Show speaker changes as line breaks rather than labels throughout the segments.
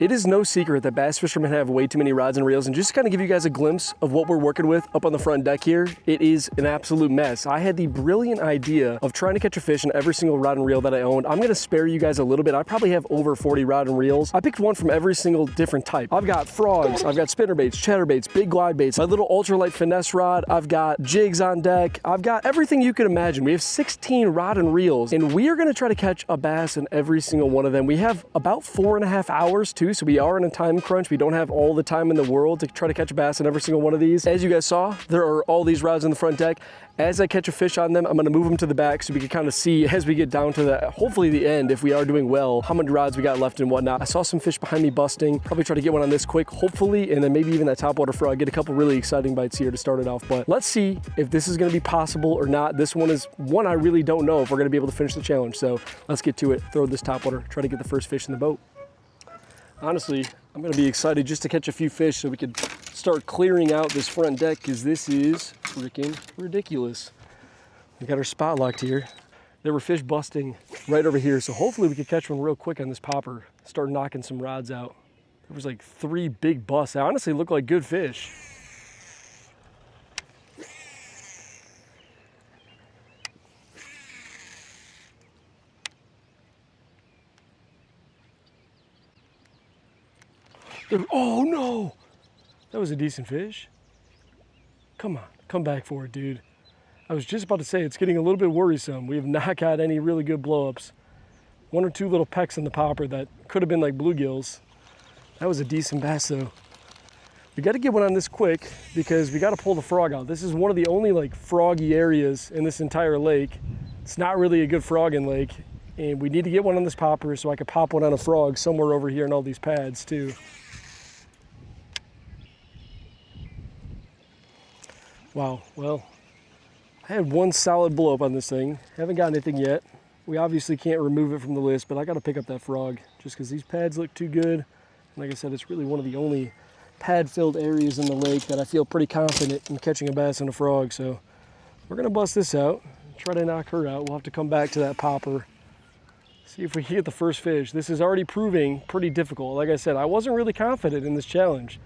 It is no secret that bass fishermen have way too many rods and reels, and just to kind of give you guys a glimpse of what we're working with up on the front deck here, it is an absolute mess. I had the brilliant idea of trying to catch a fish in every single rod and reel that I owned. I'm gonna spare you guys a little bit. I probably have over 40 rod and reels. I picked one from every single different type. I've got frogs, I've got spinnerbaits, chatterbaits, big glide baits, my little ultralight finesse rod, I've got jigs on deck, I've got everything you could imagine. We have 16 rod and reels, and we are gonna try to catch a bass in every single one of them. We have about 4.5 hours too, so we are in a time crunch. We don't have all the time in the world to try to catch a bass in every single one of these. As you guys saw, there are all these rods on the front deck. As I catch a fish on them, I'm gonna move them to the back so we can kind of see as we get down to the, hopefully the end, if we are doing well, how many rods we got left and whatnot. I saw some fish behind me busting. Probably try to get one on this quick, hopefully, and then maybe even that topwater frog, get a couple really exciting bites here to start it off. But let's see if this is gonna be possible or not. This one is one I really don't know if we're gonna be able to finish the challenge. So let's get to it, throw this topwater, try to get the first fish in the boat. Honestly, I'm gonna be excited just to catch a few fish so we could start clearing out this front deck, because this is freaking ridiculous. We got our spot locked here. There were fish busting right over here, so hopefully we could catch one real quick on this popper, start knocking some rods out. There was like 3 big busts. They honestly look like good fish. Oh no! That was a decent fish. Come on, come back for it, dude. I was just about to say it's getting a little bit worrisome. We have not got any really good blowups. 1 or 2 little pecks in the popper that could have been like bluegills. That was a decent bass though. We got to get one on this quick because we got to pull the frog out. This is one of the only like froggy areas in this entire lake. It's not really a good frogging lake, and we need to get one on this popper so I could pop one on a frog somewhere over here in all these pads too. Wow, well, I had 1 solid blow up on this thing. Haven't got anything yet. We obviously can't remove it from the list, but I gotta pick up that frog just because these pads look too good. And like I said, it's really one of the only pad-filled areas in the lake that I feel pretty confident in catching a bass and a frog. So we're gonna bust this out, try to knock her out. We'll have to come back to that popper, see if we can get the first fish. This is already proving pretty difficult. Like I said, I wasn't really confident in this challenge,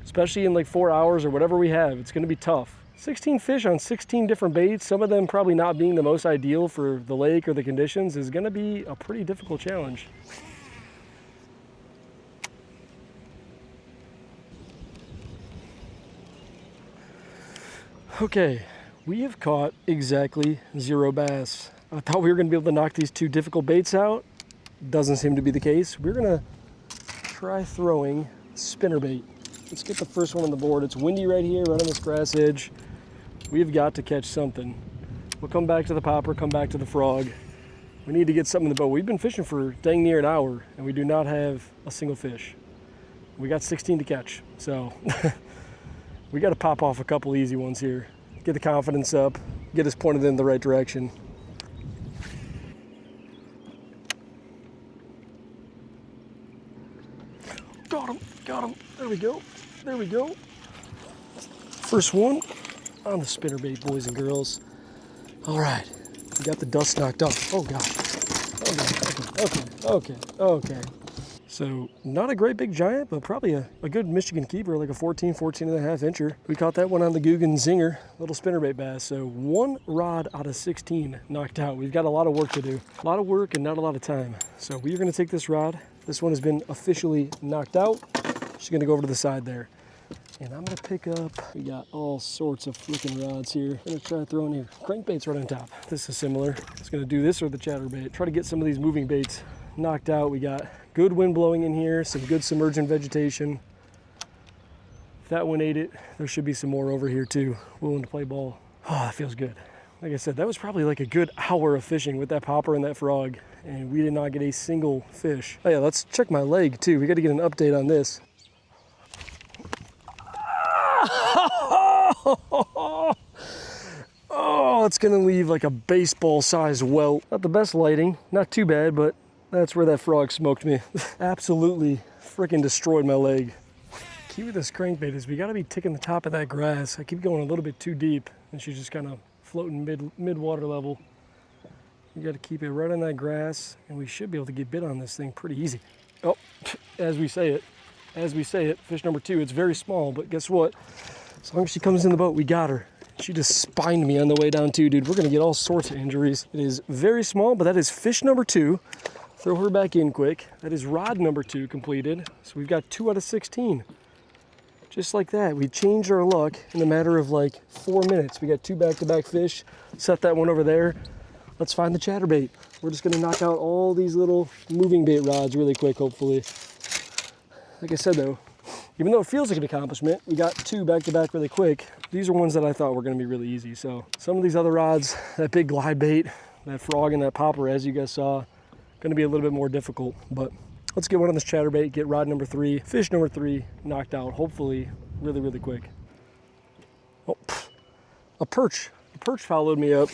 especially in like 4 hours or whatever we have. It's gonna be tough. 16 fish on 16 different baits, some of them probably not being the most ideal for the lake or the conditions, is gonna be a pretty difficult challenge. Okay, we have caught exactly 0 bass. I thought we were gonna be able to knock these 2 difficult baits out. Doesn't seem to be the case. We're gonna try throwing spinnerbait. Let's get the first one on the board. It's windy right here, right on this grass edge. We've got to catch something. We'll come back to the popper, come back to the frog. We need to get something in the boat. We've been fishing for dang near an hour and we do not have a single fish. We got 16 to catch, so we got to pop off a couple easy ones here. Get the confidence up, get us pointed in the right direction. Got him, got him. There we go, there we go. First one on the spinnerbait, boys and girls. All right, we got the dust knocked off. Oh God, okay. So not a great big giant, but probably a good Michigan keeper, like a 14 and a half incher. We caught that one on the Guggen Zinger, little spinnerbait bass. So 1 rod out of 16 knocked out. We've got a lot of work to do. A lot of work and not a lot of time. So we're gonna take this rod. This one has been officially knocked out. Just gonna go over to the side there. And I'm gonna pick up, we got all sorts of flicking rods here. I'm gonna try throwing here crankbaits right on top. This is similar. Just gonna do this or the chatterbait. Try to get some of these moving baits knocked out. We got good wind blowing in here, some good submergent vegetation. If that one ate it, there should be some more over here too, willing to play ball. Oh, that feels good. Like I said, that was probably like a good hour of fishing with that popper and that frog, and we did not get a single fish. Oh yeah, let's check my leg too. We gotta get an update on this. Oh, it's gonna leave like a baseball-sized welt. Not the best lighting, not too bad, but that's where that frog smoked me. Absolutely freaking destroyed my leg. Key with this crankbait is we gotta be ticking the top of that grass. I keep going a little bit too deep, and she's just kind of floating mid-water level. You gotta keep it right on that grass, and we should be able to get bit on this thing pretty easy. Oh, as we say it, fish number 2. It's very small, but guess what? As long as she comes in the boat, we got her. She just spined me on the way down too, dude. We're gonna get all sorts of injuries. It is very small, but that is fish number 2. Throw her back in quick. That is rod number 2 completed. So we've got 2 out of 16. Just like that, we changed our luck in a matter of like 4 minutes. We got 2 back-to-back fish. Set that one over there. Let's find the chatterbait. We're just gonna knock out all these little moving bait rods really quick, hopefully. Like I said though, even though it feels like an accomplishment, we got 2 back-to-back really quick. These are ones that I thought were gonna be really easy. So some of these other rods, that big glide bait, that frog and that popper, as you guys saw, gonna be a little bit more difficult, but let's get one on this chatterbait, get rod number 3, fish number 3 knocked out, hopefully really, really quick. Oh, a perch followed me up.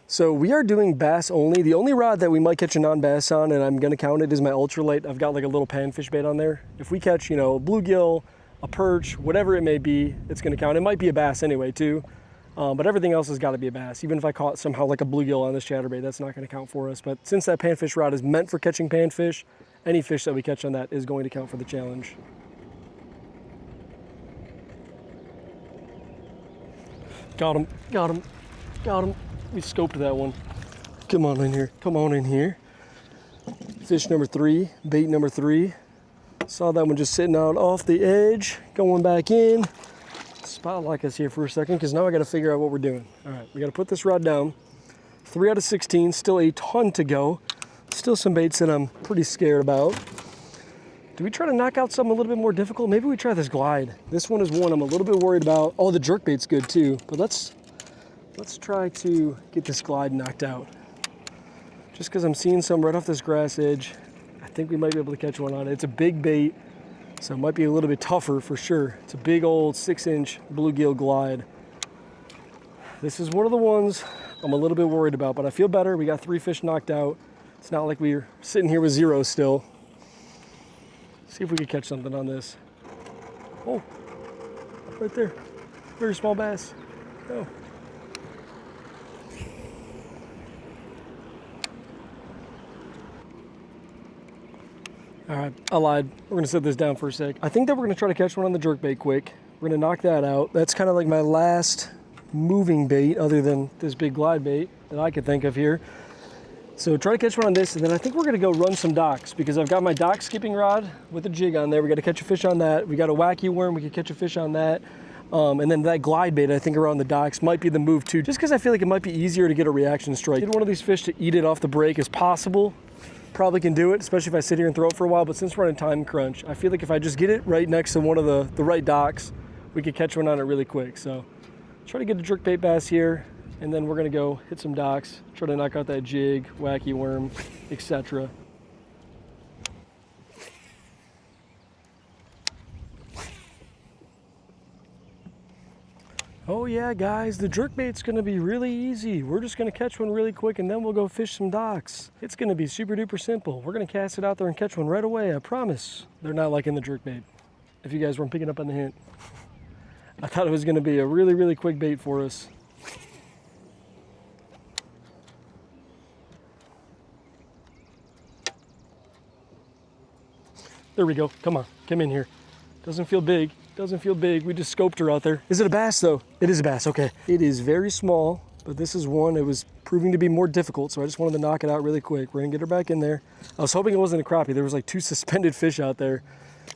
So we are doing bass only. The only rod that we might catch a non-bass on, and I'm gonna count it, is my ultralight. I've got like a little panfish bait on there. If we catch, you know, a bluegill, a perch, whatever it may be, it's gonna count. It might be a bass anyway too. But everything else has got to be a bass. Even if I caught somehow like a bluegill on this chatterbait, that's not going to count for us. But since that panfish rod is meant for catching panfish, any fish that we catch on that is going to count for the challenge. Got him, got him, got him. We scoped that one. Come on in here, come on in here. Fish number 3, bait number 3. Saw that one just sitting out off the edge, going back in. Spotlight us here for a second, because now I got to figure out what we're doing. All right, we got to put this rod down. 3 out of 16, still a ton to go. Still some baits that I'm pretty scared about. Do we try to knock out something a little bit more difficult? Maybe we try this glide. This one is one I'm a little bit worried about. Oh, the jerkbait's good too, but let's try to get this glide knocked out. Just because I'm seeing some right off this grass edge, I think we might be able to catch one on it. It's a big bait, so it might be a little bit tougher for sure. It's a big old 6-inch bluegill glide. This is one of the ones I'm a little bit worried about, but I feel better. We got 3 fish knocked out. It's not like we're sitting here with 0 still. See if we can catch something on this. Oh, right there. Very small bass. Oh. All right, I lied. We're gonna set this down for a sec. I think that we're gonna try to catch one on the jerkbait quick. We're gonna knock that out. That's kind of like my last moving bait other than this big glide bait that I could think of here. So try to catch one on this, and then I think we're gonna go run some docks because I've got my dock skipping rod with a jig on there. We gotta catch a fish on that. We got a wacky worm, we could catch a fish on that. And then that glide bait, I think around the docks might be the move too, just because I feel like it might be easier to get a reaction strike. Get one of these fish to eat it off the break as possible. Probably can do it, especially if I sit here and throw it for a while, but since we're in a time crunch, I feel like if I just get it right next to one of the right docks, we could catch one on it really quick. So try to get a jerkbait bass here, and then we're gonna go hit some docks, try to knock out that jig, wacky worm, etc. Oh yeah, guys, the jerkbait's gonna be really easy. We're just gonna catch one really quick and then we'll go fish some docks. It's gonna be super duper simple. We're gonna cast it out there and catch one right away, I promise. They're not liking the jerkbait, if you guys weren't picking up on the hint. I thought it was gonna be a really, really quick bait for us. There we go, come on, come in here. Doesn't feel big. Doesn't feel big. We just scoped her out there. Is it a bass though? It is a bass, okay. It is very small, but this is one, it was proving to be more difficult, so I just wanted to knock it out really quick. We're gonna get her back in there. I was hoping it wasn't a crappie. There was like 2 suspended fish out there.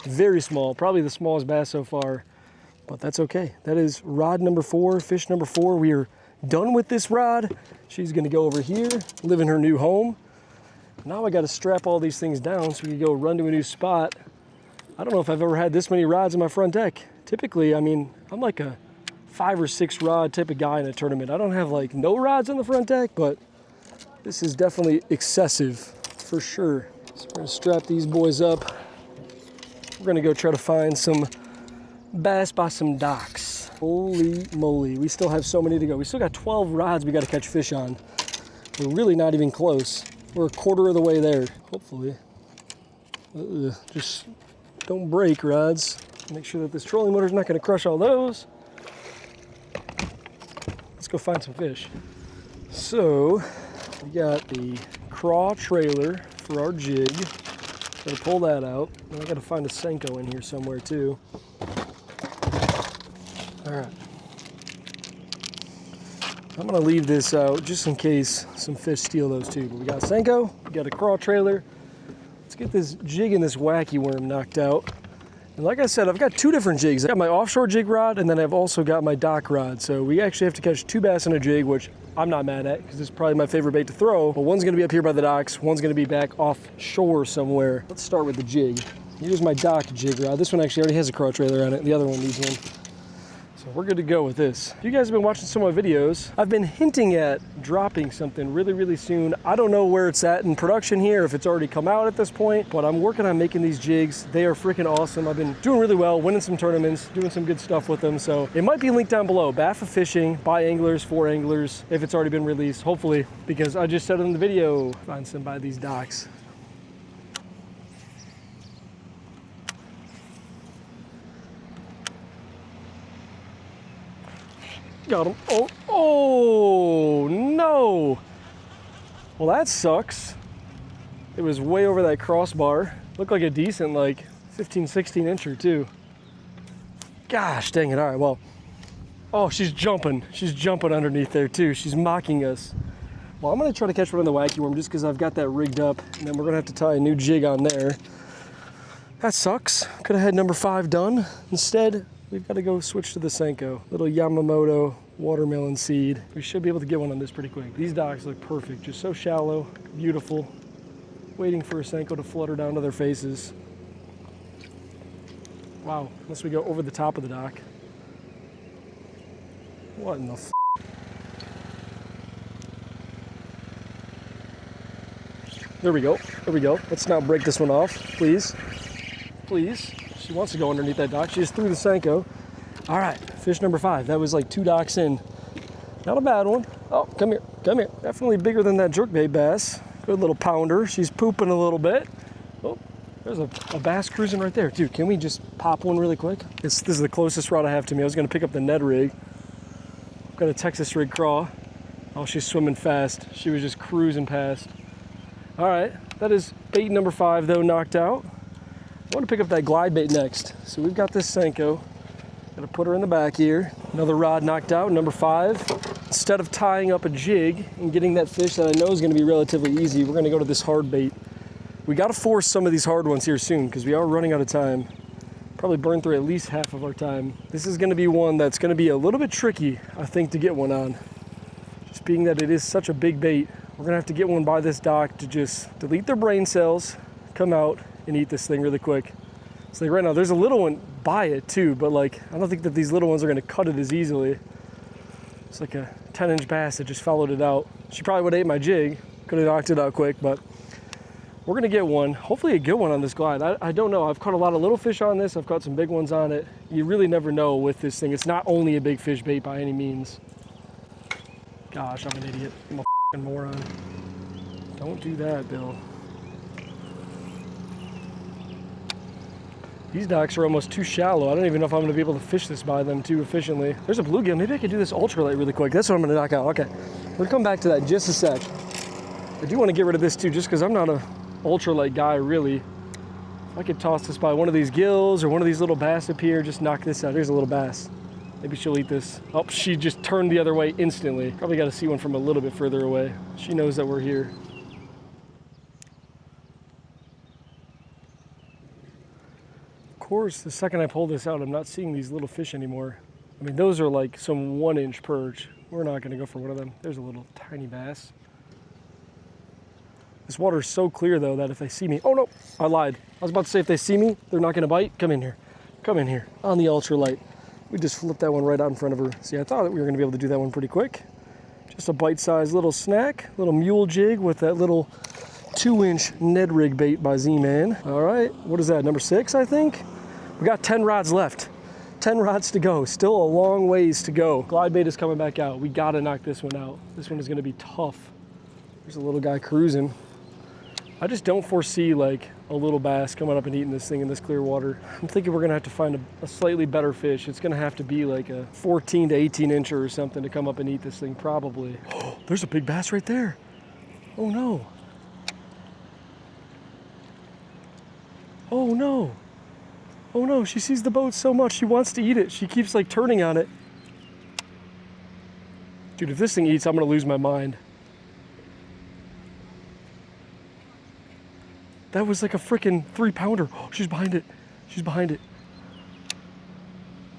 Very small, probably the smallest bass so far, but that's okay. That is rod number 4, fish number 4. We are done with this rod. She's gonna go over here, live in her new home. Now I gotta strap all these things down so we can go run to a new spot. I don't know if I've ever had this many rods in my front deck. Typically, I mean, I'm like a 5 or 6 rod type of guy in a tournament. I don't have like no rods on the front deck, but this is definitely excessive for sure. So we're gonna strap these boys up. We're gonna go try to find some bass by some docks. Holy moly, we still have so many to go. We still got 12 rods we gotta catch fish on. We're really not even close. We're a quarter of the way there, hopefully. Just don't break, rods. Make sure that this trolling motor is not going to crush all those. Let's go find some fish. So we got the craw trailer for our jig. Gotta pull that out. And I gotta find a Senko in here somewhere too. All right. I'm gonna leave this out just in case some fish steal those too. But we got Senko, we got a crawl trailer. Let's get this jig and this wacky worm knocked out. And like I said, I've got two different jigs. I got my offshore jig rod, and then I've also got my dock rod. So we actually have to catch 2 bass in a jig, which I'm not mad at, because it's probably my favorite bait to throw. But one's gonna be up here by the docks, one's gonna be back offshore somewhere. Let's start with the jig. Here's my dock jig rod. This one actually already has a crawl trailer on it. The other one needs one. So we're good to go with this. If you guys have been watching some of my videos, I've been hinting at dropping something really, really soon. I don't know where it's at in production here, if it's already come out at this point, but I'm working on making these jigs. They are freaking awesome. I've been doing really well, winning some tournaments, doing some good stuff with them. So it might be linked down below. BAFA fishing, by anglers, for anglers, if it's already been released, hopefully, because I just said in the video, find some by these docks. Got him. Oh, no. Well, that sucks. It was way over that crossbar. Looked like a decent, like 15, 16 incher too. Gosh, dang it. All right, well. Oh, she's jumping. She's jumping underneath there too. She's mocking us. Well, I'm gonna try to catch one on the wacky worm just because I've got that rigged up, and then we're gonna have to tie a new jig on there. That sucks. Could have had number 5 done. Instead, we've got to go switch to the Senko. Little Yamamoto watermelon seed. We should be able to get one on this pretty quick. These docks look perfect, just so shallow, beautiful. Waiting for a Senko to flutter down to their faces. Wow, unless we go over the top of the dock. What in the f? There we go, there we go. Let's not break this one off, please. Please. She wants to go underneath that dock. She just threw the Senko. All right, fish number 5. That was like 2 docks in. Not a bad one. Oh, come here, come here. Definitely bigger than that jerkbait bass. Good little pounder. She's pooping a little bit. Oh, there's a bass cruising right there. Dude, can we just pop one really quick? This is the closest rod I have to me. I was gonna pick up the Ned rig. I've got a Texas rig craw. Oh, she's swimming fast. She was just cruising past. All right, that is bait number 5 though, knocked out. I want to pick up that glide bait next. So we've got this Senko. Gotta put her in the back here. Another rod knocked out, number 5. Instead of tying up a jig and getting that fish that I know is gonna be relatively easy, we're gonna go to this hard bait. We gotta force some of these hard ones here soon because we are running out of time. Probably burn through at least half of our time. This is gonna be one that's gonna be a little bit tricky, I think, to get one on. Just being that it is such a big bait, we're gonna have to get one by this dock to just delete their brain cells, come out, and eat this thing really quick. So like right now, there's a little one by it too, but like, I don't think that these little ones are gonna cut it as easily. It's like a 10-inch bass that just followed it out. She probably would have ate my jig, could have knocked it out quick, but we're gonna get one, hopefully a good one on this glide. I don't know, I've caught a lot of little fish on this, I've caught some big ones on it. You really never know with this thing. It's not only a big fish bait by any means. Gosh, I'm an idiot, I'm a f***ing moron. Don't do that, Bill. These docks are almost too shallow. I don't even know if I'm gonna be able to fish this by them too efficiently. There's a bluegill. Maybe I could do this ultralight really quick. That's what I'm gonna knock out. Okay, we'll come back to that in just a sec. I do wanna get rid of this too, just because I'm not a ultralight guy, really. If I could toss this by one of these gills or one of these little bass up here, just knock this out. Here's a little bass. Maybe she'll eat this. Oh, she just turned the other way instantly. Probably gotta see one from a little bit further away. She knows that we're here. Of course, the second I pull this out, I'm not seeing these little fish anymore. I mean, those are like some 1-inch perch. We're not gonna go for one of them. There's a little tiny bass. This water is so clear though that if they see me, oh no, I lied. I was about to say if they see me, they're not gonna bite. Come in here, come in here, on the ultralight. We just flipped that one right out in front of her. See, I thought that we were gonna be able to do that one pretty quick. Just a bite-sized little snack, little mule jig with that little 2-inch Ned rig bait by Z-Man. All right, what is that, number 6, I think? We got 10 rods left. 10 rods to go, still a long ways to go. Glide bait is coming back out. We gotta knock this one out. This one is gonna be tough. There's a little guy cruising. I just don't foresee like a little bass coming up and eating this thing in this clear water. I'm thinking we're gonna have to find a slightly better fish. It's gonna have to be like a 14 to 18 incher or something to come up and eat this thing, probably. Oh, there's a big bass right there. Oh no. no. Oh no, she sees the boat so much, she wants to eat it. She keeps like turning on it. Dude, if this thing eats, I'm gonna lose my mind. That was like a freaking 3-pounder. Oh, she's behind it. She's behind it.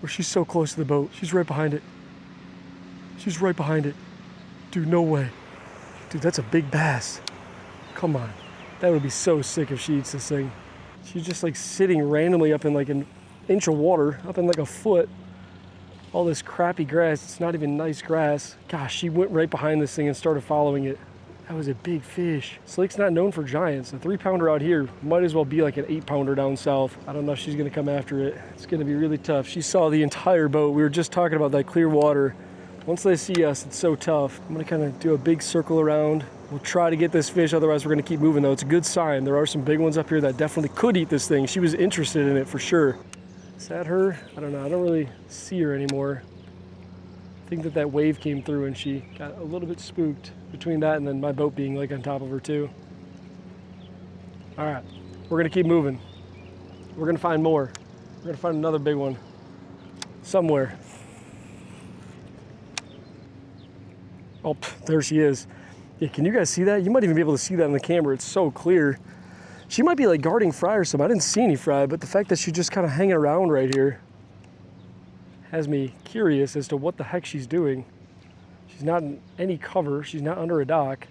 Or she's so close to the boat. She's right behind it. She's right behind it. Dude, no way. Dude, that's a big bass. Come on. That would be so sick if she eats this thing. She's just like sitting randomly up in like an inch of water, up in like a foot. All this crappy grass. It's not even nice grass. Gosh, she went right behind this thing and started following it. That was a big fish. This lake's not known for giants. A 3-pounder out here might as well be like an 8-pounder down south. I don't know if she's gonna come after it. It's gonna be really tough. She saw the entire boat. We were just talking about that clear water. Once they see us, it's so tough. I'm gonna kind of do a big circle around. We'll try to get this fish, otherwise we're gonna keep moving though. It's a good sign. There are some big ones up here that definitely could eat this thing. She was interested in it for sure. Is that her? I don't know, I don't really see her anymore. I think that wave came through and she got a little bit spooked between that and then my boat being like on top of her too. All right, we're gonna keep moving. We're gonna find more. We're gonna find another big one somewhere. Oh, there she is. Yeah, can you guys see that? You might even be able to see that on the camera. It's so clear. She might be like guarding fry or something. I didn't see any fry, but the fact that she's just kind of hanging around right here has me curious as to what the heck she's doing. She's not in any cover. She's not under a dock.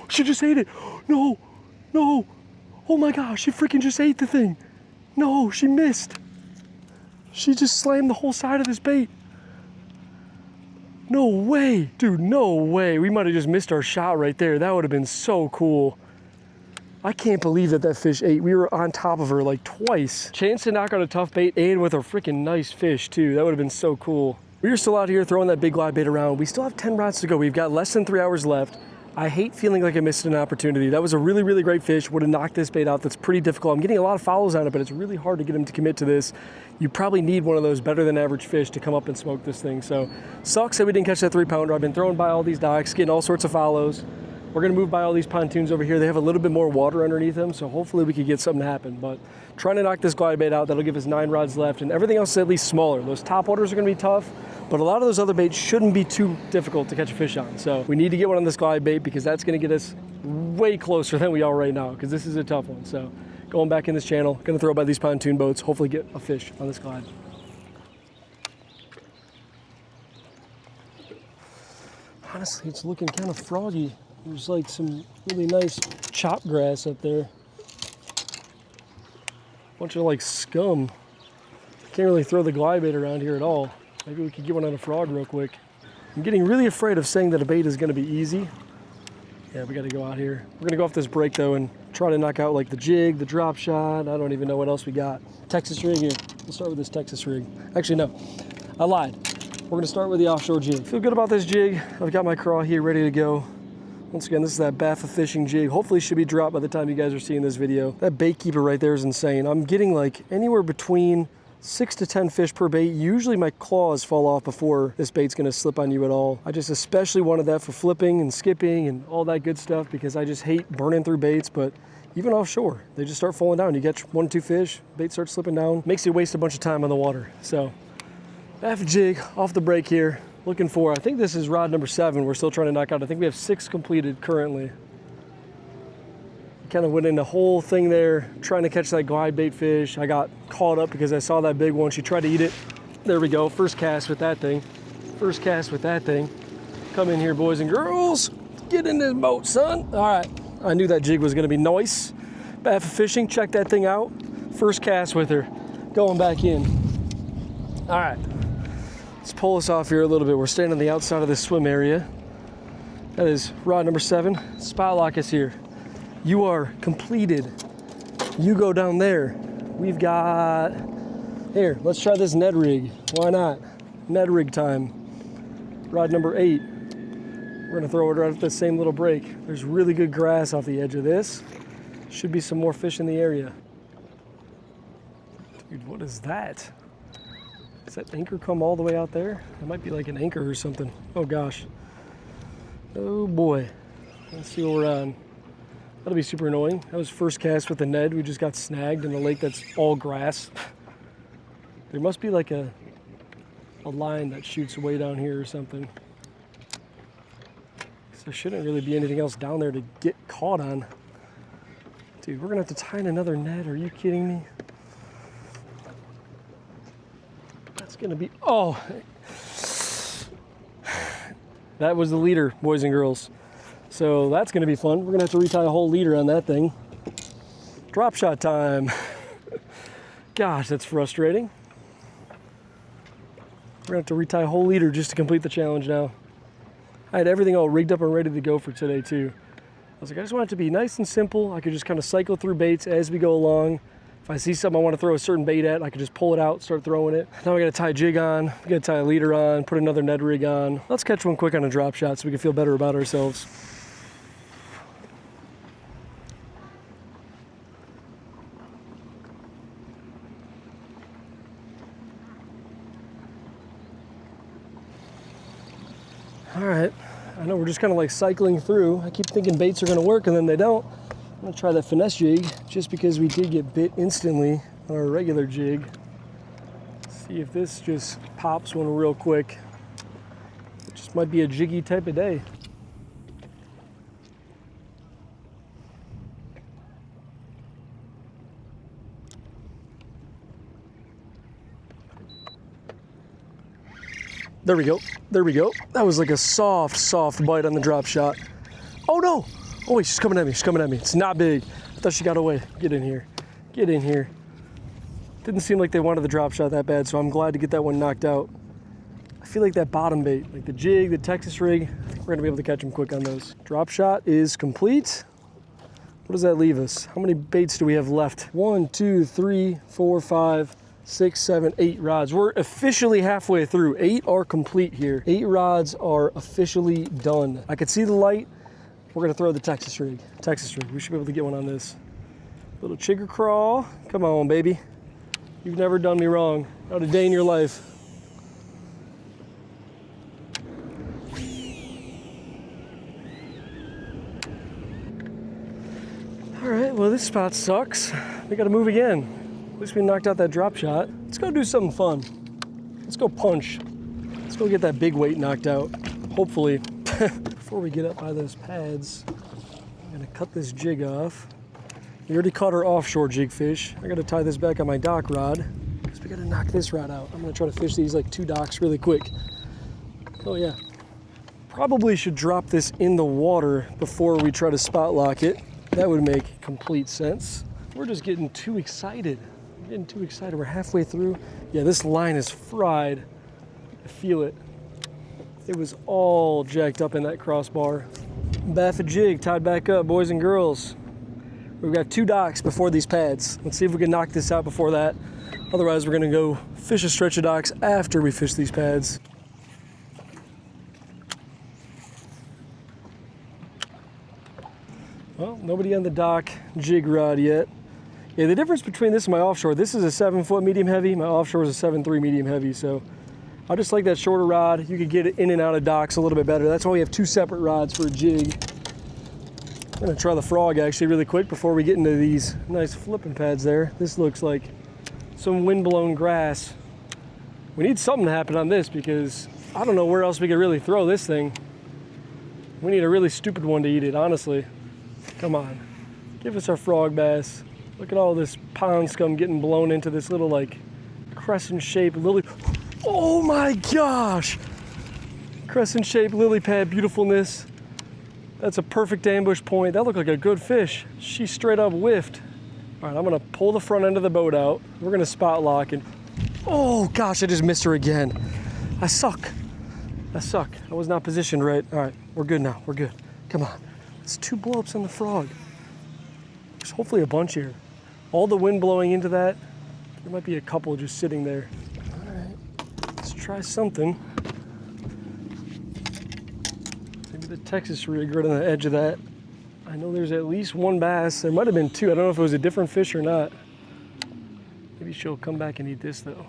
She just ate it. No, no. Oh my gosh, she freaking just ate the thing. No, she missed. She just slammed the whole side of this bait. No way, dude, no way. We might have just missed our shot right there. That would have been so cool. I can't believe that fish ate. We were on top of her like twice. Chance to knock out a tough bait and with a freaking nice fish too. That would have been so cool. We are still out here throwing that big glide bait around. We still have 10 rods to go. We've got less than 3 hours left. I hate feeling like I missed an opportunity. That was a really, really great fish. Would have knocked this bait out. That's pretty difficult. I'm getting a lot of follows on it, but it's really hard to get him to commit to this. You probably need one of those better than average fish to come up and smoke this thing. So sucks that we didn't catch that 3-pounder. I've been throwing by all these docks, getting all sorts of follows. We're gonna move by all these pontoons over here. They have a little bit more water underneath them, so hopefully we could get something to happen. But trying to knock this glide bait out, that'll give us 9 rods left, and everything else is at least smaller. Those top waters are gonna be tough, but a lot of those other baits shouldn't be too difficult to catch a fish on. So we need to get one on this glide bait because that's gonna get us way closer than we are right now, because this is a tough one. So going back in this channel, gonna throw by these pontoon boats, hopefully get a fish on this glide. Honestly, it's looking kind of froggy. There's like some really nice chop grass up there. Bunch of like scum. Can't really throw the glide bait around here at all. Maybe we could get one on a frog real quick. I'm getting really afraid of saying that a bait is gonna be easy. Yeah, we gotta go out here. We're gonna go off this break though and try to knock out like the jig, the drop shot. I don't even know what else we got. Texas rig here. Let's start with this Texas rig. Actually, no, I lied. We're gonna start with the offshore jig. Feel good about this jig. I've got my craw here ready to go. Once again, this is that BAFA fishing jig. Hopefully it should be dropped by the time you guys are seeing this video. That bait keeper right there is insane. I'm getting like anywhere between 6 to 10 fish per bait. Usually my claws fall off before this bait's gonna slip on you at all. I just especially wanted that for flipping and skipping and all that good stuff because I just hate burning through baits, but even offshore, they just start falling down. You catch 1 or 2 fish, bait starts slipping down. Makes you waste a bunch of time on the water. So, BAFA jig off the break here. Looking for, I think this is rod number 7 we're still trying to knock out. I think we have 6 completed currently. Kind of went in the whole thing there, trying to catch that glide bait fish. I got caught up because I saw that big one. She tried to eat it. There we go, first cast with that thing. First cast with that thing. Come in here, boys and girls. Get in this boat, son. All right, I knew that jig was gonna be nice. BAFA fishing, check that thing out. First cast with her, going back in. All right. Let's pull us off here a little bit. We're standing on the outside of this swim area. That is rod number 7. Spot lock is here. You are completed. You go down there. We've got, here, let's try this Ned rig. Why not? Ned rig time. Rod number 8. We're gonna throw it right at the same little break. There's really good grass off the edge of this. Should be some more fish in the area. Dude, what is that? Does that anchor come all the way out there? It might be like an anchor or something. Oh gosh. Oh boy. Let's see what we're on. That'll be super annoying. That was first cast with the Ned. We just got snagged in a lake that's all grass. There must be like a line that shoots way down here or something. So there shouldn't really be anything else down there to get caught on. Dude, we're gonna have to tie in another net. Are you kidding me? That's gonna be, oh. That was the leader, boys and girls. So that's gonna be fun. We're gonna have to retie a whole leader on that thing. Drop shot time. Gosh, that's frustrating. We're gonna have to retie a whole leader just to complete the challenge now. I had everything all rigged up and ready to go for today too. I was like, I just want it to be nice and simple. I could just kind of cycle through baits as we go along. If I see something I want to throw a certain bait at, I could just pull it out, start throwing it. Now we gotta tie a jig on, we gotta tie a leader on, put another Ned rig on. Let's catch one quick on a drop shot so we can feel better about ourselves. All right, I know we're just kind of like cycling through. I keep thinking baits are gonna work and then they don't. I'm gonna try that finesse jig just because we did get bit instantly on our regular jig. See if this just pops one real quick. It just might be a jiggy type of day. There we go, there we go. That was like a soft, soft bite on the drop shot. Oh no! Oh wait, she's coming at me, she's coming at me. It's not big. I thought she got away. Get in here, get in here. Didn't seem like they wanted the drop shot that bad, so I'm glad to get that one knocked out. I feel like that bottom bait, like the jig, the Texas rig, I think we're gonna be able to catch them quick on those. Drop shot is complete. What does that leave us? How many baits do we have left? 1, 2, 3, 4, 5, 6, 7, 8 rods. We're officially halfway through. 8 are complete here. 8 rods are officially done. I could see the light. We're gonna throw the Texas rig. Texas rig, we should be able to get one on this. Little chigger crawl. Come on, baby. You've never done me wrong. Not a day in your life. All right, well this spot sucks. We gotta move again. At least we knocked out that drop shot. Let's go do something fun. Let's go punch. Let's go get that big weight knocked out. Hopefully. Before we get up by those pads, I'm gonna cut this jig off. We already caught our offshore jig fish. I gotta tie this back on my dock rod because we gotta knock this rod out. I'm gonna try to fish these like 2 docks really quick. Oh yeah. Probably should drop this in the water before we try to spot lock it. That would make complete sense. We're just getting too excited. We're getting too excited. We're halfway through. Yeah, this line is fried. I feel it. It was all jacked up in that crossbar. BAFA jig tied back up, boys and girls. We've got 2 docks before these pads. Let's see if we can knock this out before that. Otherwise, we're gonna go fish a stretch of docks after we fish these pads. Well, nobody on the dock jig rod yet. Yeah, the difference between this and my offshore, this is a 7-foot medium heavy, my offshore is a 7.3 medium heavy, so I just like that shorter rod. You could get it in and out of docks a little bit better. That's why we have 2 separate rods for a jig. I'm gonna try the frog actually really quick before we get into these nice flipping pads there. This looks like some wind-blown grass. We need something to happen on this because I don't know where else we could really throw this thing. We need a really stupid one to eat it, honestly. Come on, give us our frog bass. Look at all this pond scum getting blown into this little like crescent-shaped lily. Oh my gosh! Crescent-shaped lily pad beautifulness. That's a perfect ambush point. That looked like a good fish. She straight up whiffed. All right, I'm gonna pull the front end of the boat out. We're gonna spot lock and, oh gosh, I just missed her again. I suck. I suck. I was not positioned right. All right, we're good now, we're good. Come on. It's 2 blow-ups on the frog. There's hopefully a bunch here. All the wind blowing into that, there might be a couple just sitting there. All right, let's try something. Maybe the Texas rig right on the edge of that. I know there's at least 1 bass. There might have been 2. I don't know if it was a different fish or not. Maybe she'll come back and eat this though.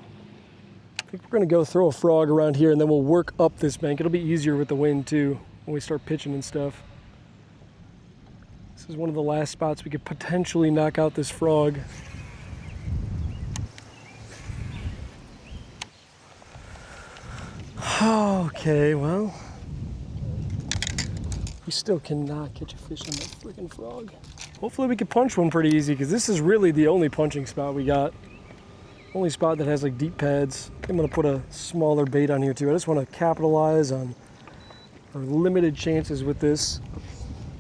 I think we're gonna go throw a frog around here and then we'll work up this bank. It'll be easier with the wind too when we start pitching and stuff. This This is one of the last spots we could potentially knock out this frog. Okay, well, we still cannot catch a fish on that freaking frog. Hopefully we can punch one pretty easy, because this is really the only punching spot we got. Only spot that has like deep pads. I'm gonna put a smaller bait on here too. I just want to capitalize on our limited chances with this.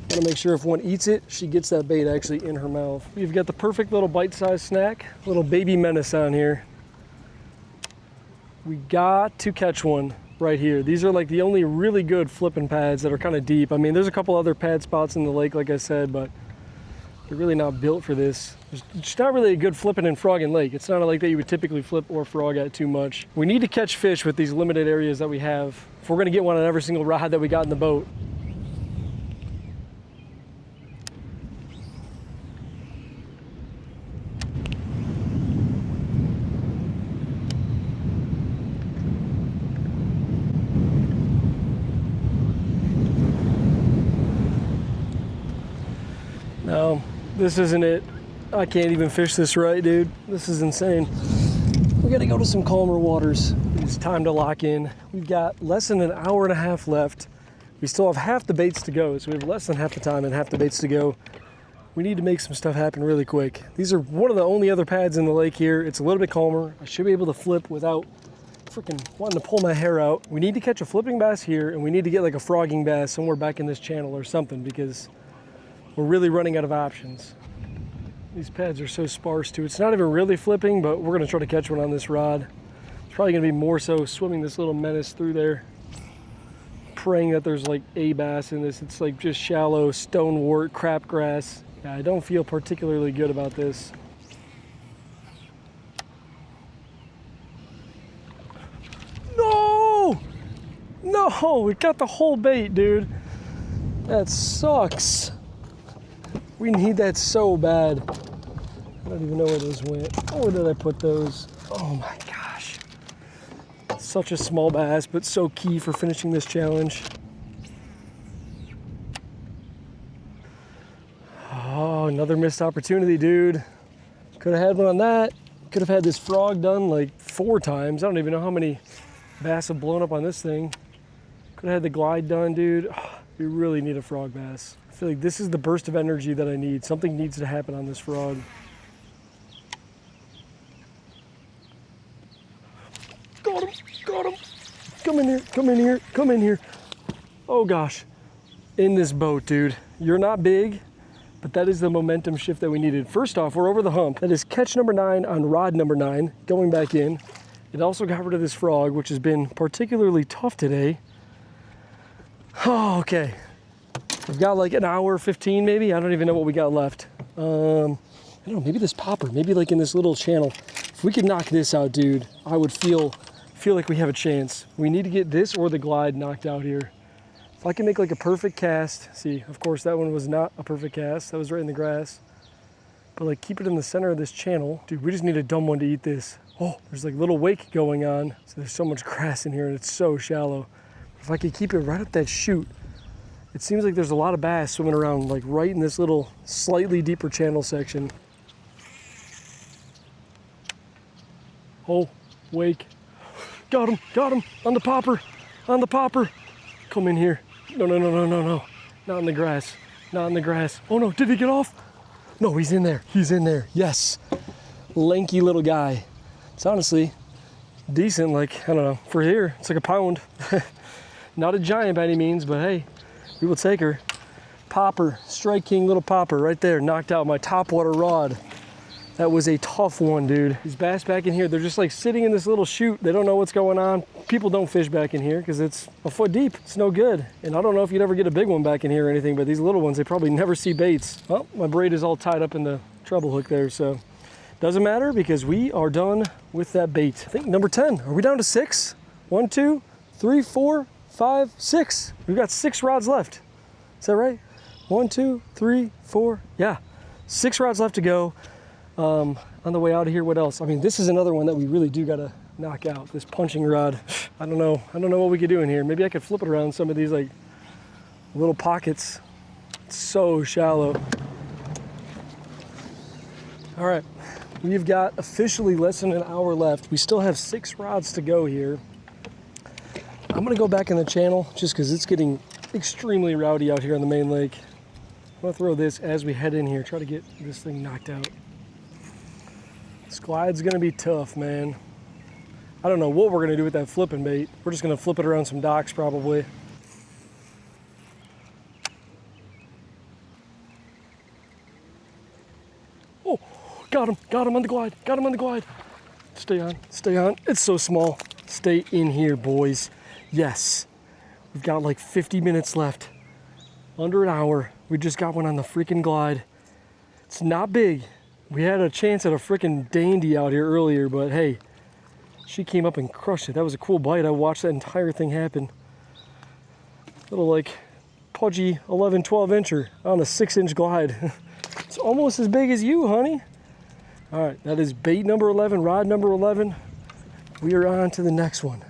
I want to make sure if one eats it, she gets that bait actually in her mouth. We've got the perfect little bite-sized snack, little baby menace on here. We got to catch one right here. These are like the only really good flipping pads that are kind of deep. I mean, there's a couple other pad spots in the lake, like I said, but they're really not built for this. It's not really a good flipping and frogging lake. It's not a lake that you would typically flip or frog at too much. We need to catch fish with these limited areas that we have if we're gonna get one on every single rod that we got in the boat. No, this isn't it. I can't even fish this right, dude. This is insane. We gotta go to some calmer waters. It's time to lock in. We've got less than an hour and a half left. We still have half the baits to go, so we have less than half the time and half the baits to go. We need to make some stuff happen really quick. These are one of the only other pads in the lake here. It's a little bit calmer. I should be able to flip without freaking wanting to pull my hair out. We need to catch a flipping bass here, and we need to get like a frogging bass somewhere back in this channel or something, because we're really running out of options. These pads are so sparse too. It's not even really flipping, but we're gonna try to catch one on this rod. It's probably gonna be more so swimming this little menace through there, praying that there's like a bass in this. It's like just shallow stonewort, crapgrass. Yeah, I don't feel particularly good about this. No! No, we got the whole bait, dude. That sucks. We need that so bad. I don't even know where those went. Oh, where did I put those? Oh my gosh. Such a small bass, but so key for finishing this challenge. Oh, another missed opportunity, dude. Could have had one on that. Could have had this frog done like 4 times. I don't even know how many bass have blown up on this thing. Could have had the glide done, dude. Oh, we really need a frog bass. I feel like this is the burst of energy that I need. Something needs to happen on this frog. Got him, got him. Come in here, come in here, come in here. Oh gosh, in this boat, dude. You're not big, but that is the momentum shift that we needed. First off, we're over the hump. That is catch number 9 on rod number 9, going back in. It also got rid of this frog, which has been particularly tough today. Oh, okay. We've got like an hour 15 maybe. I don't even know what we got left. I don't know, maybe this popper, maybe like in this little channel. If we could knock this out, dude, I would feel like we have a chance. We need to get this or the glide knocked out here. If I can make like a perfect cast, see, of course that one was not a perfect cast. That was right in the grass. But like keep it in the center of this channel. Dude, we just need a dumb one to eat this. Oh, there's like little wake going on. So there's so much grass in here and it's so shallow. If I could keep it right up that chute, it seems like there's a lot of bass swimming around like right in this little slightly deeper channel section. Oh, wake. Got him, on the popper, on the popper. Come in here. No, no, no, no, no, no. Not in the grass, not in the grass. Oh no, did he get off? No, he's in there, he's in there, yes. Lanky little guy. It's honestly decent, like, I don't know, for here, it's like a pound. Not a giant by any means, but hey, we will take her. Popper, Strike King little popper right there, knocked out my topwater rod. That was a tough one, dude. These bass back in here, they're just like sitting in this little chute. They don't know what's going on. People don't fish back in here because it's a foot deep. It's no good. And I don't know if you'd ever get a big one back in here or anything, but these little ones, they probably never see baits. Well, my braid is all tied up in the treble hook there, so doesn't matter because we are done with that bait. I think number 10. Are we down to 6? 1, 2, 3, 4, 5, 6. We've got 6 rods left. Is that right? 1, 2, 3, 4. Yeah, 6 rods left to go. On the way out of here, what else? I mean, this is another one that we really do gotta knock out, this punching rod. I don't know what we could do in here. Maybe I could flip it around some of these like little pockets. It's so shallow. All right, we've got officially less than an hour left. We still have 6 rods to go here. I'm gonna go back in the channel just because it's getting extremely rowdy out here on the main lake. I'm gonna throw this as we head in here, try to get this thing knocked out. This glide's gonna be tough, man. I don't know what we're gonna do with that flipping bait. We're just gonna flip it around some docks probably. Oh, got him on the glide, got him on the glide. Stay on, stay on. It's so small. Stay in here, boys. Yes, we've got like 50 minutes left. Under an hour. We just got one on the freaking glide. It's not big. We had a chance at a freaking dandy out here earlier, but hey, she came up and crushed it. That was a cool bite. I watched that entire thing happen. Little like pudgy 11, 12 incher on a 6-inch glide. It's almost as big as you, honey. All right, that is bait number 11, rod number 11. We are on to the next one.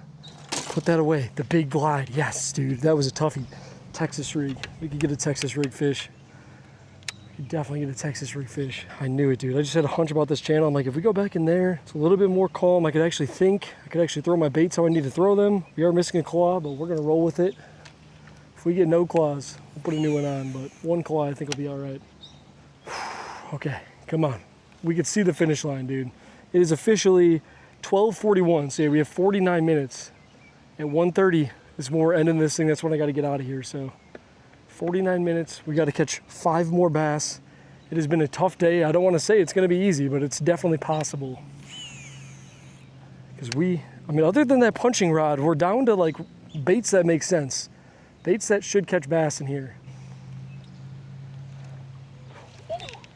Put that away, the big glide. Yes, dude, that was a toughie. Texas rig. We could get a Texas rig fish. We could definitely get a Texas rig fish. I knew it, dude. I just had a hunch about this channel. I'm like, if we go back in there, it's a little bit more calm. I could actually think. I could actually throw my baits how I need to throw them. We are missing a claw, but we're gonna roll with it. If we get no claws, we'll put a new one on, but 1 claw I think will be all right. Okay, come on. We can see the finish line, dude. It is officially 12:41, so yeah, we have 49 minutes. At 1:30 is when we're ending this thing. That's when I got to get out of here. So 49 minutes. We got to catch 5 more bass. It has been a tough day. I don't want to say it's going to be easy, but it's definitely possible. Because I mean, other than that punching rod, we're down to like baits that make sense. Baits that should catch bass in here.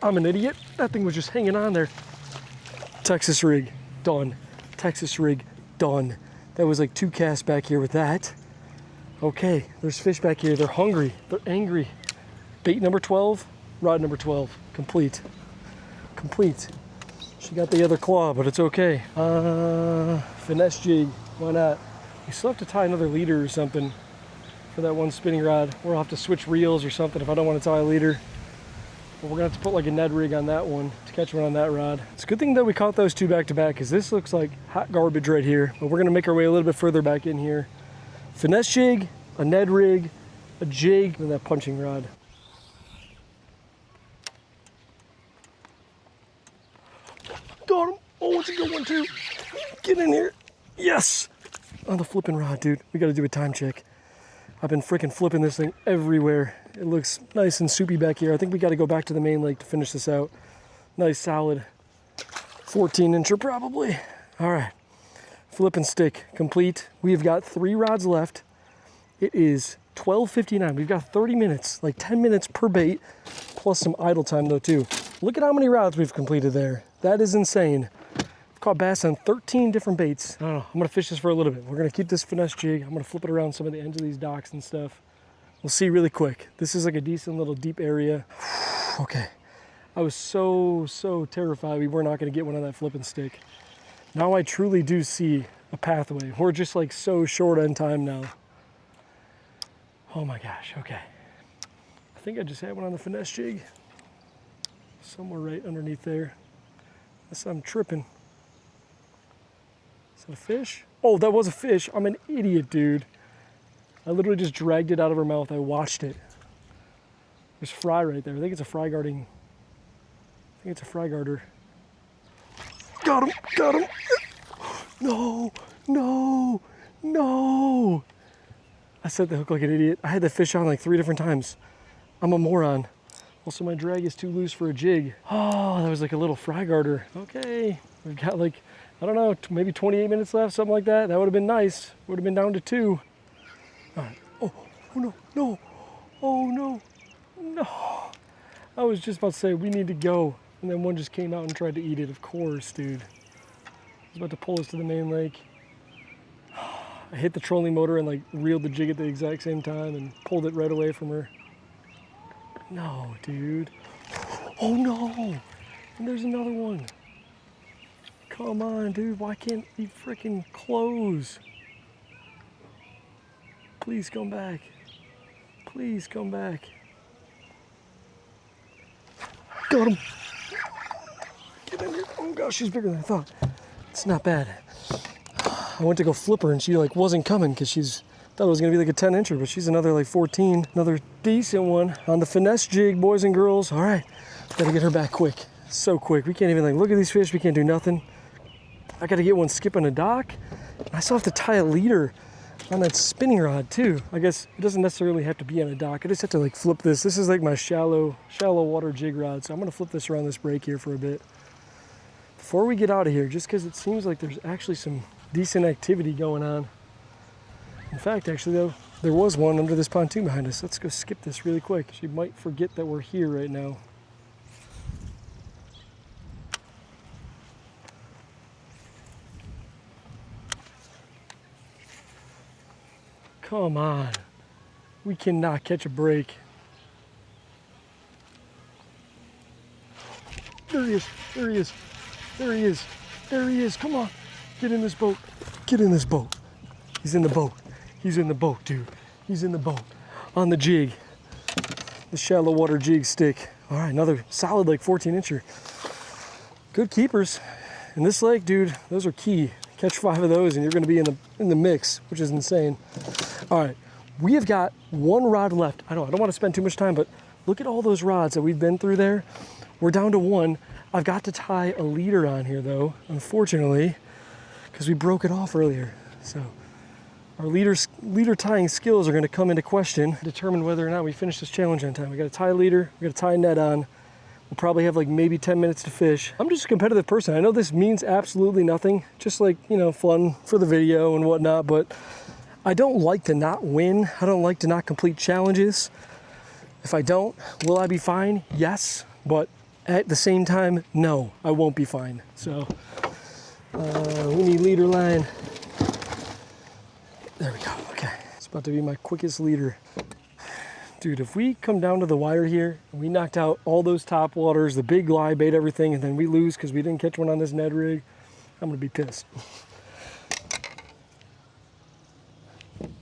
I'm an idiot. That thing was just hanging on there. Texas rig, done. Texas rig, done. That was like 2 casts back here with that. Okay, there's fish back here. They're hungry. They're angry. Bait number 12, rod number 12. Complete. Complete. She got the other claw, but it's okay. Finesse jig. Why not? We still have to tie another leader or something for that one spinning rod. We'll have to switch reels or something if I don't want to tie a leader. But we're gonna have to put like a Ned rig on that one to catch one on that rod. It's a good thing that we caught those 2 back to back, because this looks like hot garbage right here. But we're gonna make our way a little bit further back in here. Finesse jig, a Ned rig, a jig, and that punching rod. Got him. Oh, it's a good one too. Get in here. Yes. On the flipping rod, dude. We gotta do a time check. I've been freaking flipping this thing everywhere. It looks nice and soupy back here. I think we got to go back to the main lake to finish this out. Nice solid 14-incher probably. All right, flip and stick complete. We've got 3 rods left. It is 12:59. We've got 30 minutes, like 10 minutes per bait, plus some idle time though too. Look at how many rods we've completed there. That is insane. Caught bass on 13 different baits. I don't know, I'm gonna fish this for a little bit. We're gonna keep this finesse jig. I'm gonna flip it around some of the ends of these docks and stuff. We'll see really quick. This is like a decent little deep area. Okay, I was so terrified we were not gonna get one on that flipping stick. Now I truly do see a pathway. We're just like so short on time now. Oh my gosh, okay. I think I just had one on the finesse jig. Somewhere right underneath there. Unless I'm tripping. Is that a fish? Oh, that was a fish. I'm an idiot, dude. I literally just dragged it out of her mouth. I watched it. There's fry right there. I think it's a fry guarding. I think it's a fry guarder. Got him, got him. No, no, no. I set the hook like an idiot. I had the fish on like 3 different times. I'm a moron. Also, my drag is too loose for a jig. Oh, that was like a little fry garter. Okay, we've got like, I don't know, maybe 28 minutes left, something like that. That would have been nice. Would have been down to 2. All right. Oh no, no. Oh no, no. I was just about to say we need to go. And then one just came out and tried to eat it. Of course, dude. I was about to pull us to the main lake. I hit the trolling motor and like reeled the jig at the exact same time and pulled it right away from her. No, dude. Oh no! And there's another one. Come on, dude. Why can't he freaking close? Please come back. Please come back. Got him. Get in here. Oh gosh, she's bigger than I thought. It's not bad. I went to go flip her and she like wasn't coming because thought it was gonna be like a 10-incher, but she's another like 14. Another decent one on the finesse jig, boys and girls. All right, gotta get her back quick. So quick. We can't even like look at these fish. We can't do nothing. I gotta get one skipping a dock. I still have to tie a leader on that spinning rod too. I guess it doesn't necessarily have to be on a dock. I just have to like flip this. This is like my shallow water jig rod. So I'm gonna flip this around this break here for a bit. Before we get out of here, just because it seems like there's actually some decent activity going on. In fact, actually though, there was one under this pontoon behind us. Let's go skip this really quick. She might forget that we're here right now. Come on. We cannot catch a break. There he is. There he is. There he is. There he is. Come on. Get in this boat. Get in this boat. He's in the boat. He's in the boat, dude. He's in the boat. On the jig. The shallow water jig stick. All right, another solid like 14-incher. Good keepers. In this lake, dude, those are key. Catch 5 of those and you're gonna be in the mix, which is insane. All right, we have got one rod left. I don't want to spend too much time, but look at all those rods that we've been through there. We're down to one. I've got to tie a leader on here though, unfortunately, because we broke it off earlier. So our leader tying skills are going to come into question, determine whether or not we finish this challenge on time. We got to tie a leader, we got to tie a net on. We'll probably have like maybe 10 minutes to fish. I'm just a competitive person. I know this means absolutely nothing, just like, you know, fun for the video and whatnot, but I don't like to not win. I don't like to not complete challenges. If I don't, will I be fine? Yes, but at the same time, no, I won't be fine. So we need leader line. There we go, okay. It's about to be my quickest leader. Dude, if we come down to the wire here, and we knocked out all those top waters, the big live bait, everything, and then we lose because we didn't catch one on this Ned rig, I'm gonna be pissed.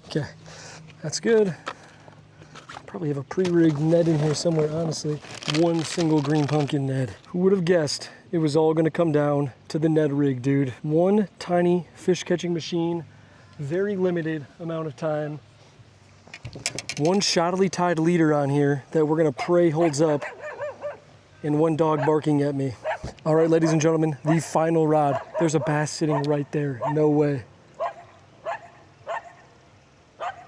Okay, that's good. Probably have a pre-rigged Ned in here somewhere, honestly. One single green pumpkin Ned. Who would have guessed it was all gonna come down to the Ned rig, dude. One tiny fish catching machine, very limited amount of time. One shoddily tied leader on here that we're gonna pray holds up, and one dog barking at me. All right, ladies and gentlemen, the final rod. There's a bass sitting right there, no way.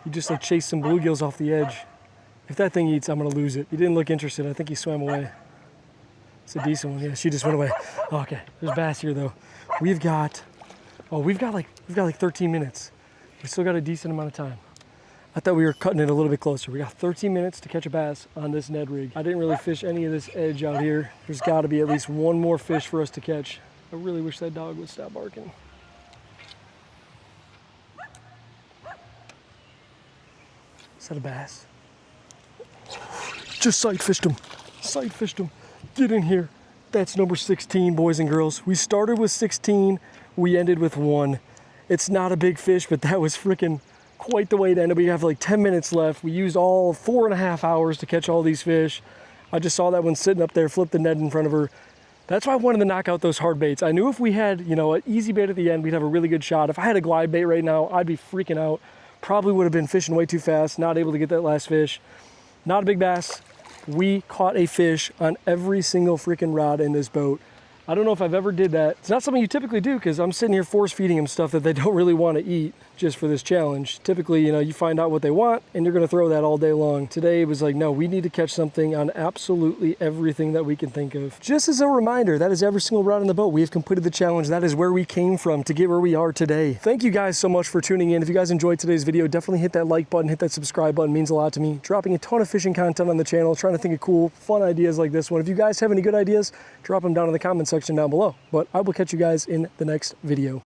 He just like chased some bluegills off the edge. If that thing eats, I'm gonna lose it. He didn't look interested. I think he swam away. It's a decent one. Yeah, she just went away. Oh, okay, there's bass here though. We've got like 13 minutes. We still got a decent amount of time. I thought we were cutting it a little bit closer. We got 13 minutes to catch a bass on this Ned rig. I didn't really fish any of this edge out here. There's gotta be at least one more fish for us to catch. I really wish that dog would stop barking. Is that a bass? Just sight fished him. Sight fished him. Get in here. That's number 16, boys and girls. We started with 16, we ended with 1. It's not a big fish, but that was freaking quite the way to end up. We have like 10 minutes left. We used all 4.5 hours to catch all these fish. I just saw that one sitting up there, flipped the net in front of her. That's why I wanted to knock out those hard baits. I knew if we had, you know, an easy bait at the end, we'd have a really good shot. If I had a glide bait right now, I'd be freaking out. Probably would have been fishing way too fast, not able to get that last fish. Not a big bass. We caught a fish on every single freaking rod in this boat. I don't know if I've ever did that. It's not something you typically do because I'm sitting here force feeding them stuff that they don't really want to eat just for this challenge. Typically, you know, you find out what they want and you're going to throw that all day long. Today it was like, no, we need to catch something on absolutely everything that we can think of. Just as a reminder, that is every single rod in the boat. We have completed the challenge. That is where we came from to get where we are today. Thank you guys so much for tuning in. If you guys enjoyed today's video, definitely hit that like button, hit that subscribe button. It means a lot to me. Dropping a ton of fishing content on the channel, trying to think of cool, fun ideas like this one. If you guys have any good ideas, drop them down in the comment section down below. But I will catch you guys in the next video.